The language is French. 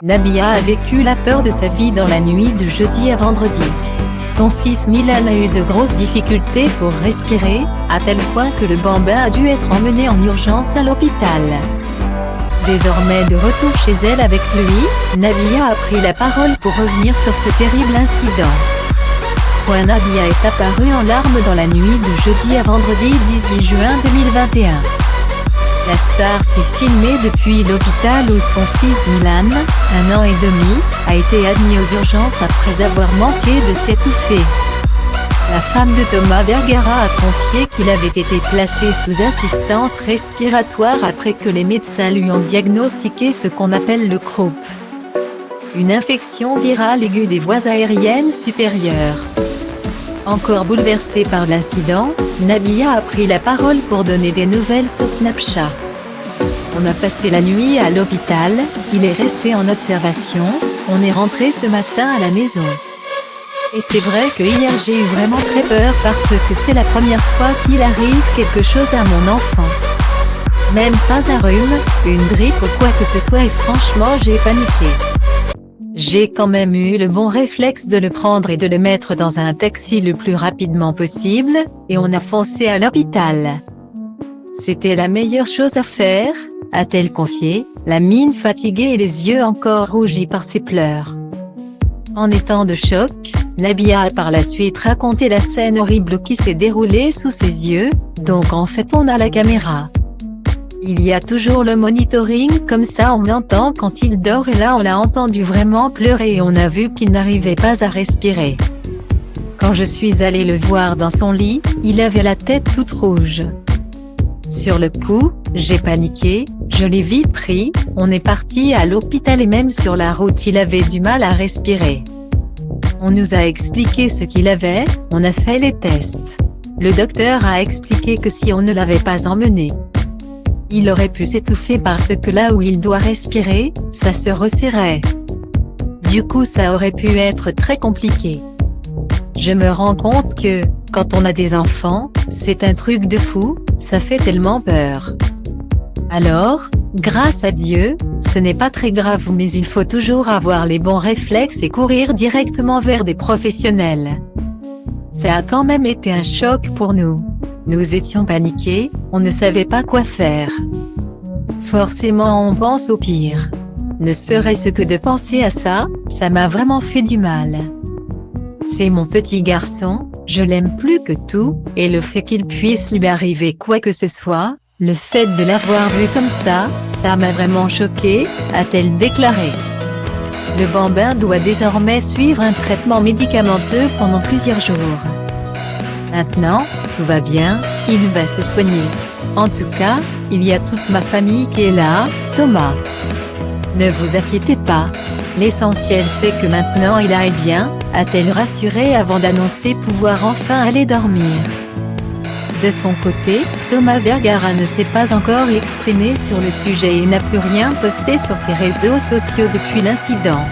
Nabila a vécu la peur de sa vie dans la nuit de jeudi à vendredi. Son fils Milan a eu de grosses difficultés pour respirer, à tel point que le bambin a dû être emmené en urgence à l'hôpital. Désormais de retour chez elle avec lui, Nabila a pris la parole pour revenir sur ce terrible incident. Nabila est apparue en larmes dans la nuit de jeudi à vendredi 18 juin 2021. La star s'est filmée depuis l'hôpital où son fils Milan, 1 an et demi, a été admis aux urgences après avoir manqué de s'étouffer. La femme de Thomas Vergara a confié qu'il avait été placé sous assistance respiratoire après que les médecins lui ont diagnostiqué ce qu'on appelle le croup, une infection virale aiguë des voies aériennes supérieures. Encore bouleversée par l'incident, Nabila a pris la parole pour donner des nouvelles sur Snapchat. On a passé la nuit à l'hôpital, il est resté en observation, on est rentré ce matin à la maison. Et c'est vrai que hier j'ai eu vraiment très peur parce que c'est la première fois qu'il arrive quelque chose à mon enfant. Même pas un rhume, une grippe ou quoi que ce soit et franchement j'ai paniqué. J'ai quand même eu le bon réflexe de le prendre et de le mettre dans un taxi le plus rapidement possible, et on a foncé à l'hôpital. C'était la meilleure chose à faire, a-t-elle confié, la mine fatiguée et les yeux encore rougis par ses pleurs. En étant de choc, Nabila a par la suite raconté la scène horrible qui s'est déroulée sous ses yeux, donc en fait on a la caméra. Il y a toujours le monitoring, comme ça on l'entend quand il dort et là on l'a entendu vraiment pleurer et on a vu qu'il n'arrivait pas à respirer. Quand je suis allée le voir dans son lit, il avait la tête toute rouge. Sur le coup, j'ai paniqué, je l'ai vite pris, on est parti à l'hôpital et même sur la route il avait du mal à respirer. On nous a expliqué ce qu'il avait, on a fait les tests. Le docteur a expliqué que si on ne l'avait pas emmené, il aurait pu s'étouffer parce que là où il doit respirer, ça se resserrait. Du coup ça aurait pu être très compliqué. Je me rends compte que, quand on a des enfants, c'est un truc de fou, ça fait tellement peur. Alors, grâce à Dieu, ce n'est pas très grave mais il faut toujours avoir les bons réflexes et courir directement vers des professionnels. Ça a quand même été un choc pour nous. Nous étions paniqués, on ne savait pas quoi faire. Forcément on pense au pire. Ne serait-ce que de penser à ça, ça m'a vraiment fait du mal. C'est mon petit garçon, je l'aime plus que tout, et le fait qu'il puisse lui arriver quoi que ce soit, le fait de l'avoir vu comme ça m'a vraiment choquée, a-t-elle déclaré. Le bambin doit désormais suivre un traitement médicamenteux pendant plusieurs jours. Maintenant, tout va bien, il va se soigner. En tout cas, il y a toute ma famille qui est là, Thomas. Ne vous inquiétez pas. L'essentiel c'est que maintenant il aille bien, a-t-elle rassuré avant d'annoncer pouvoir enfin aller dormir. De son côté, Thomas Vergara ne s'est pas encore exprimé sur le sujet et n'a plus rien posté sur ses réseaux sociaux depuis l'incident.